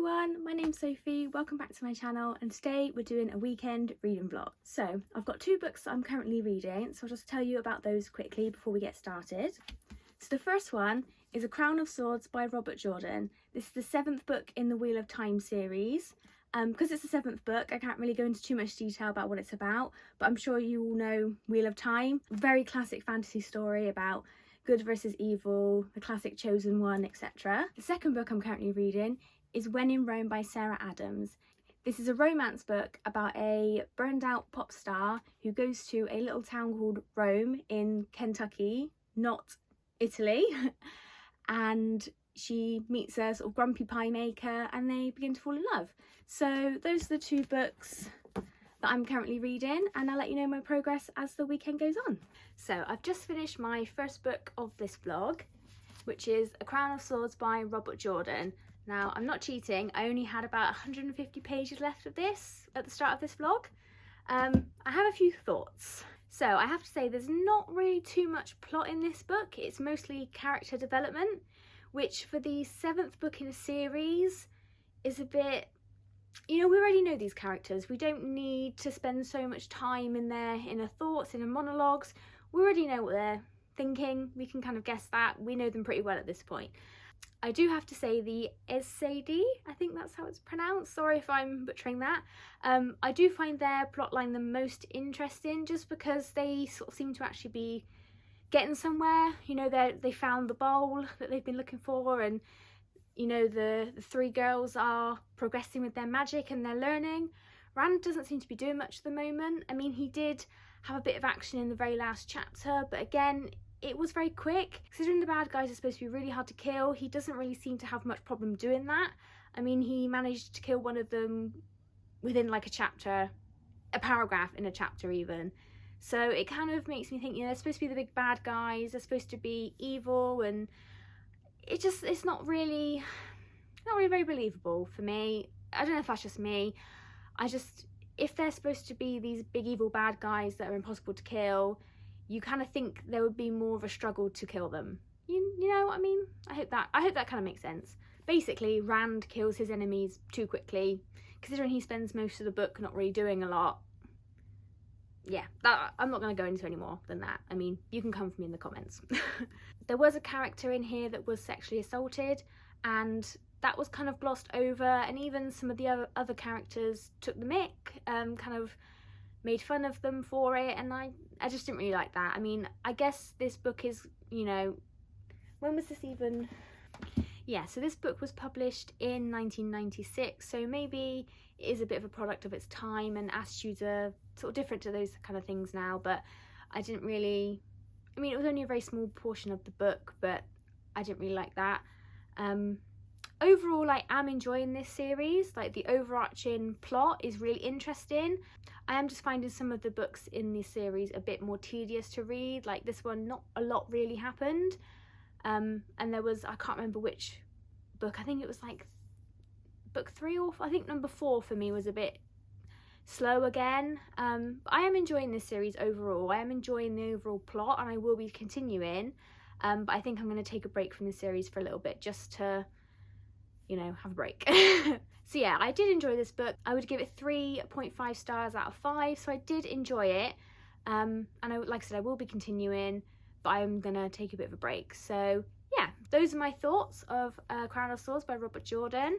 everyone, my name's Sophie, welcome back to my channel, and today we're doing a weekend reading vlog. So I've got two books that I'm currently reading, so I'll just tell you about those quickly before we get started. So the first one is A Crown of Swords by Robert Jordan. This is the seventh book in the Wheel of Time series. Because it's the seventh book, I can't really go into too much detail about what it's about, but I'm sure you all know Wheel of Time. Very classic fantasy story about good versus evil, the classic chosen one, etc. The second book I'm currently reading is When in Rome by Sarah Adams. This is a romance book about a burned out pop star who goes to a little town called Rome in Kentucky, not Italy, and she meets a sort of grumpy pie maker and they begin to fall in love. So those are the two books that I'm currently reading, and I'll let you know my progress as the weekend goes on. So I've just finished my first book of this vlog, which is A Crown of Swords by Robert Jordan. Now, I'm not cheating, I only had about 150 pages left of this at the start of this vlog. I have a few thoughts. So I have to say there's not really too much plot in this book, it's mostly character development, which for the seventh book in a series is a bit, you know, we already know these characters. We don't need to spend so much time in their inner thoughts, inner monologues. We already know what they're thinking. We can kind of guess that. We know them pretty well at this point. I do have to say the Essedi, I think that's how it's pronounced. Sorry if I'm butchering that. I do find their plotline the most interesting just because they sort of seem to actually be getting somewhere. You know, they found the bowl that they've been looking for, and you know, the three girls are progressing with their magic and their learning. Rand doesn't seem to be doing much at the moment. I mean, he did have a bit of action in the very last chapter, but again, it was very quick. Considering the bad guys are supposed to be really hard to kill, he doesn't really seem to have much problem doing that. I mean, he managed to kill one of them within like a chapter, a paragraph in a chapter even. So it kind of makes me think, you know, they're supposed to be the big bad guys, they're supposed to be evil, and it's not really very believable for me. I don't know if that's just me. If they're supposed to be these big evil bad guys that are impossible to kill, you kind of think there would be more of a struggle to kill them. You know what I mean? I hope that kind of makes sense. Basically, Rand kills his enemies too quickly, considering he spends most of the book not really doing a lot. Yeah, I'm not going to go into any more than that. I mean, you can come for me in the comments. There was a character in here that was sexually assaulted, and that was kind of glossed over, and even some of the other characters took the mick, kind of made fun of them for it, and I just didn't really like that. I mean, I guess this book is, you know, when was this even? Yeah, so this book was published in 1996, so maybe it is a bit of a product of its time, and attitudes are sort of different to those kind of things now, but I didn't really, I mean, it was only a very small portion of the book, but I didn't really like that. Overall, I am enjoying this series. Like, the overarching plot is really interesting. I am just finding some of the books in this series a bit more tedious to read. Like this one, not a lot really happened. And there was, I can't remember which book, I think it was like book 3 or I think number 4 for me was a bit slow again. But I am enjoying this series overall. I am enjoying the overall plot, and I will be continuing. But I think I'm going to take a break from the series for a little bit just to, you know, have a break. So yeah, I did enjoy this book. I would give it 3.5 stars out of 5, so I did enjoy it. And like I said, I will be continuing, but I'm gonna take a bit of a break. So yeah, those are my thoughts of Crown of Swords by Robert Jordan.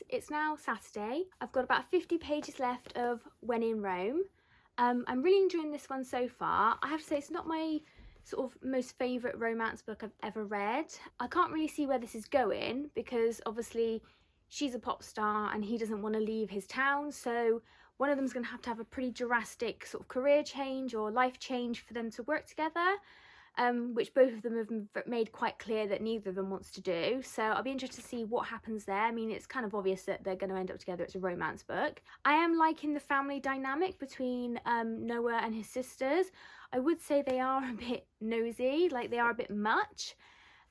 It's now Saturday. I've got about 50 pages left of When in Rome. I'm really enjoying this one so far. I have to say it's not my sort of most favourite romance book I've ever read. I can't really see where this is going because obviously she's a pop star and he doesn't want to leave his town, so one of them's going to have a pretty drastic sort of career change or life change for them to work together. Which both of them have made quite clear that neither of them wants to do. So I'll be interested to see what happens there. I mean, it's kind of obvious that they're going to end up together. It's a romance book. I am liking the family dynamic between Noah and his sisters. I would say they are a bit nosy, like they are a bit much.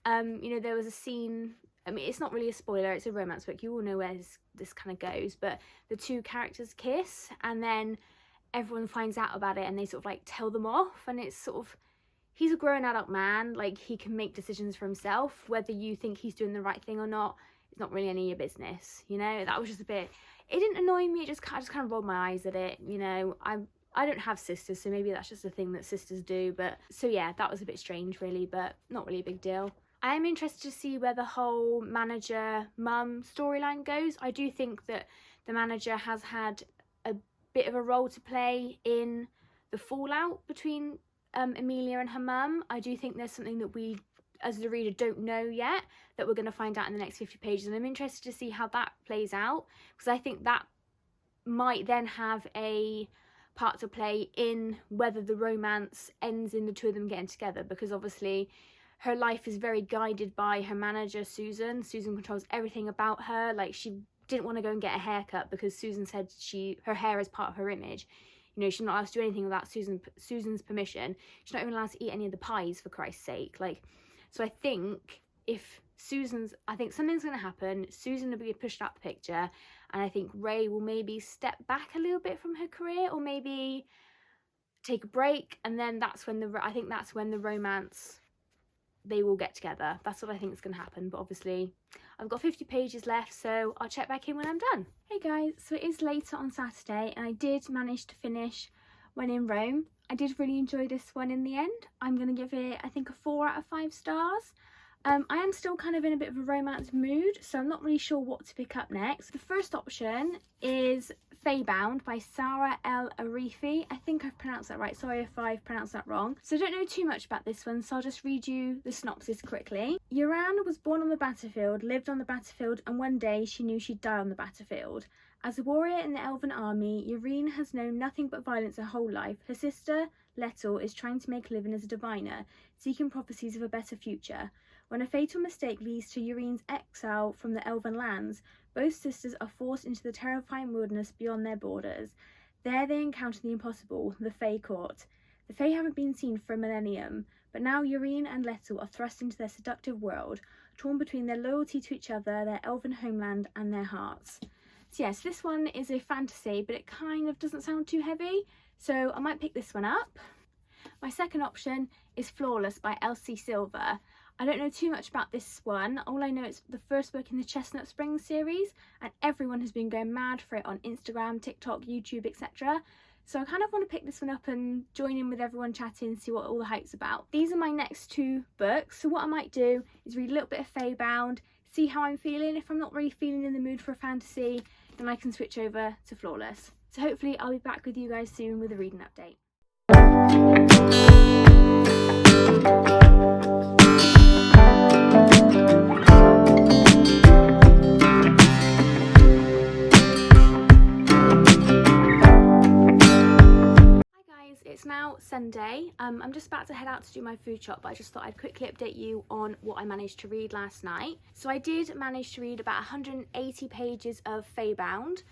You know, there was a scene, I mean, it's not really a spoiler, it's a romance book, you all know where this kind of goes, but the two characters kiss and then everyone finds out about it and they sort of like tell them off, and it's sort of, he's a grown adult man, like he can make decisions for himself. Whether you think he's doing the right thing or not, it's not really any of your business, you know. That was just a bit, it didn't annoy me, I just kind of rolled my eyes at it, you know. I don't have sisters, so maybe that's just a thing that sisters do, but so yeah, that was a bit strange really, but not really a big deal. I am interested to see where the whole manager mum storyline goes. I do think that the manager has had a bit of a role to play in the fallout between Emilia and her mum. I do think there's something that we as the reader don't know yet that we're going to find out in the next 50 pages, and I'm interested to see how that plays out, because I think that might then have a part to play in whether the romance ends in the two of them getting together, because obviously her life is very guided by her manager Susan. Susan controls everything about her. Like, she didn't want to go and get a haircut because Susan said her hair is part of her image. You know, she's not allowed to do anything without Susan's permission. She's not even allowed to eat any of the pies, for Christ's sake. Like, so I think I think something's going to happen. Susan will be pushed out the picture, and I think Ray will maybe step back a little bit from her career, or maybe take a break, and then that's when the romance, they will get together. That's what I think is going to happen. But obviously I've got 50 pages left, so I'll check back in when I'm done. Hey guys, so it is later on Saturday and I did manage to finish When in Rome. I did really enjoy this one in the end. I'm going to give it, I think, a 4 out of 5 stars. I am still kind of in a bit of a romance mood, so I'm not really sure what to pick up next. The first option is Feybound by Sarah El-Arifi. I think I've pronounced that right. Sorry if I've pronounced that wrong. So I don't know too much about this one, so I'll just read you the synopsis quickly. Yoran was born on the battlefield, lived on the battlefield, and one day she knew she'd die on the battlefield. As a warrior in the Elven army, Yoran has known nothing but violence her whole life. Her sister, Lettel, is trying to make a living as a diviner, seeking prophecies of a better future. When a fatal mistake leads to Yoran's exile from the Elven lands, both sisters are forced into the terrifying wilderness beyond their borders. There they encounter the impossible, the Fey court. The Fey haven't been seen for a millennium, but now Yoran and Lettel are thrust into their seductive world, torn between their loyalty to each other, their Elven homeland, and their hearts. So yes, this one is a fantasy, but it kind of doesn't sound too heavy, so I might pick this one up. My second option is Flawless by Elsie Silver. I don't know too much about this one. All I know is the first book in the Chestnut Springs series, and everyone has been going mad for it on Instagram, TikTok, YouTube, etc. So I kind of want to pick this one up and join in with everyone chatting, see what all the hype's about. These are my next 2 books, so what I might do is read a little bit of Feybound, see how I'm feeling. If I'm not really feeling in the mood for a fantasy, then I can switch over to Flawless. So hopefully I'll be back with you guys soon with a reading update. It's now Sunday. I'm just about to head out to do my food shop, but I just thought I'd quickly update you on what I managed to read last night. So I did manage to read about 180 pages of Feybound.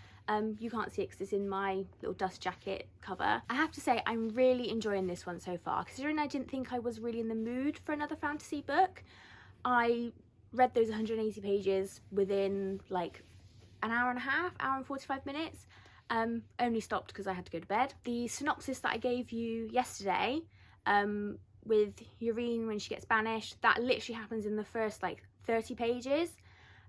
You can't see it because it's in my little dust jacket cover. I have to say I'm really enjoying this one so far, considering I didn't think I was really in the mood for another fantasy book. I read those 180 pages within like an hour and a half, hour and 45 minutes. Only stopped because I had to go to bed. The synopsis that I gave you yesterday with Yoran when she gets banished, that literally happens in the first like 30 pages.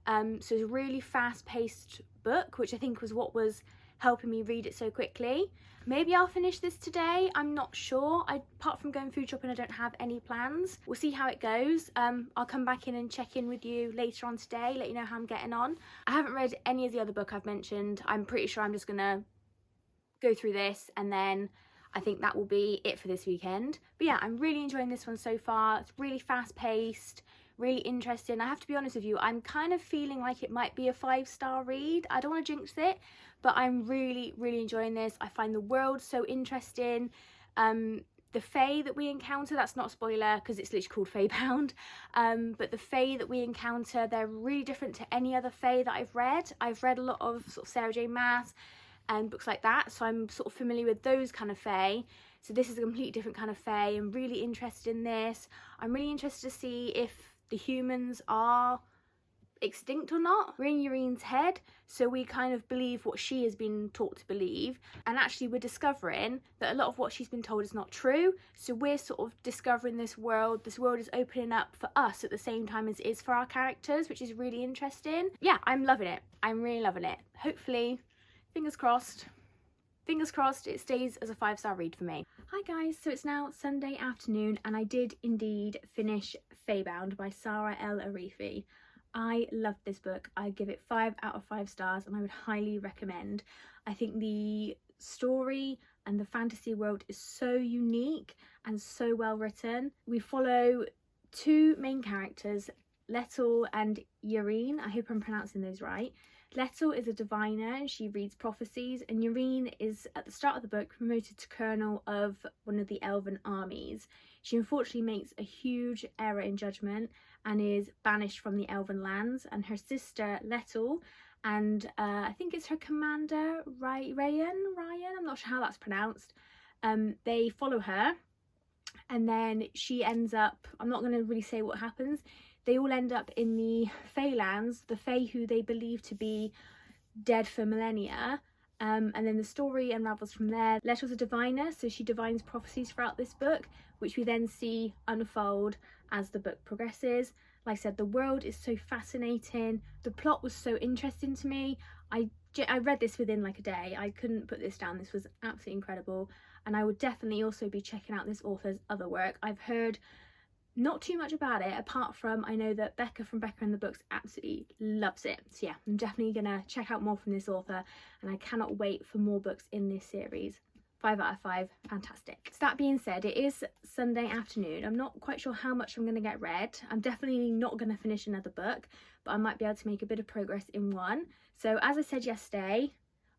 So it's a really fast-paced book, which I think was what was helping me read it so quickly. Maybe I'll finish this today, I'm not sure. Apart from going food shopping, I don't have any plans. We'll see how it goes. I'll come back in and check in with you later on today, let you know how I'm getting on. I haven't read any of the other book I've mentioned. I'm pretty sure I'm just gonna go through this and then I think that will be it for this weekend. But yeah, I'm really enjoying this one so far. It's really fast-paced, really interesting. I have to be honest with you, I'm kind of feeling like it might be a 5-star read. I don't want to jinx it, but I'm really enjoying this. I find the world so interesting. The Fae that we encounter, that's not a spoiler because it's literally called Feybound, but the Fae that we encounter, they're really different to any other Fae that I've read. I've read a lot of sort of Sarah J Maas and books like that, so I'm sort of familiar with those kind of Fae. So this is a completely different kind of Fae. I'm really interested in this. I'm really interested to see if the humans are extinct or not. We're in Urine's head, so we kind of believe what she has been taught to believe, and actually we're discovering that a lot of what she's been told is not true. So we're sort of discovering this world is opening up for us at the same time as it is for our characters, which is really interesting. Yeah, I'm loving it. I'm really loving it. Hopefully, fingers crossed it stays as a 5-star read for me. Hi guys, so it's now Sunday afternoon and I did indeed finish Feybound by Sarah El-Arifi. I loved this book. I give it 5 out of 5 stars and I would highly recommend. I think the story and the fantasy world is so unique and so well written. We follow 2 main characters, Lettel and Urine. I hope I'm pronouncing those right. Lettel is a diviner and she reads prophecies, and Urine is at the start of the book promoted to colonel of one of the elven armies. She unfortunately makes a huge error in judgment and is banished from the elven lands, and her sister Lettel and I think it's her commander Ryan, I'm not sure how that's pronounced, they follow her, and then she ends up, I'm not going to really say what happens, they all end up in the Feylands, the Fey who they believe to be dead for millennia. And then the story unravels from there. Lettel's a diviner, so she divines prophecies throughout this book, which we then see unfold as the book progresses. Like I said, the world is so fascinating. The plot was so interesting to me. I read this within like a day. I couldn't put this down. This was absolutely incredible. And I would definitely also be checking out this author's other work. I've heard not too much about it, apart from I know that Becca from Becca and the Books absolutely loves it. So yeah, I'm definitely gonna check out more from this author, and I cannot wait for more books in this series. 5 out of 5, fantastic. So that being said, it is Sunday afternoon. I'm not quite sure how much I'm gonna get read. I'm definitely not gonna finish another book, but I might be able to make a bit of progress in one. So as I said yesterday,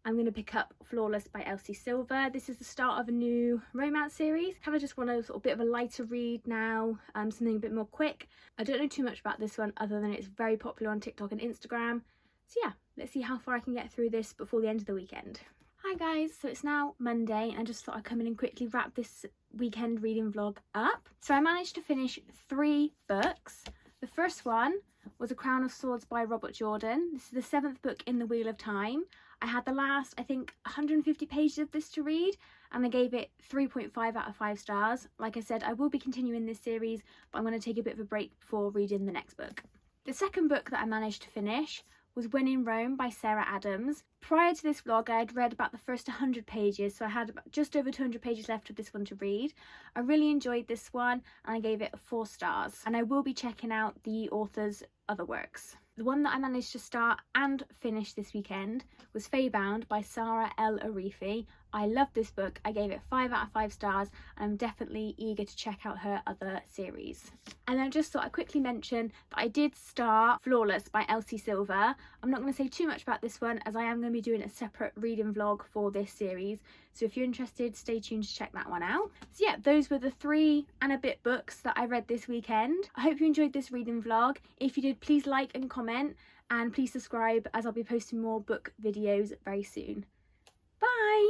I'm going to pick up Flawless by Elsie Silver. This is the start of a new romance series. Kind of just want a sort of bit of a lighter read now, something a bit more quick. I don't know too much about this one other than it's very popular on TikTok and Instagram. So yeah, let's see how far I can get through this before the end of the weekend. Hi guys, so it's now Monday and I just thought I'd come in and quickly wrap this weekend reading vlog up. So I managed to finish 3 books. The first one was A Crown of Swords by Robert Jordan. This is the 7th book in the Wheel of Time. I had the last, I think, 150 pages of this to read, and I gave it 3.5 out of 5 stars. Like I said, I will be continuing this series, but I'm going to take a bit of a break before reading the next book. The second book that I managed to finish was When in Rome by Sarah Adams. Prior to this vlog, I had read about the first 100 pages, so I had just over 200 pages left of this one to read. I really enjoyed this one, and I gave it 4 stars. And I will be checking out the author's other works. The one that I managed to start and finish this weekend was Feybound by Sarah El-Arifi. I loved this book. I gave it 5 out of 5 stars, and I'm definitely eager to check out her other series. And I just thought I'd quickly mention that I did start Flawless by Elsie Silver. I'm not going to say too much about this one, as I am going to be doing a separate reading vlog for this series. So if you're interested, stay tuned to check that one out. So yeah, those were the 3 and a bit books that I read this weekend. I hope you enjoyed this reading vlog. If you did, please like and comment, and please subscribe, as I'll be posting more book videos very soon. Bye!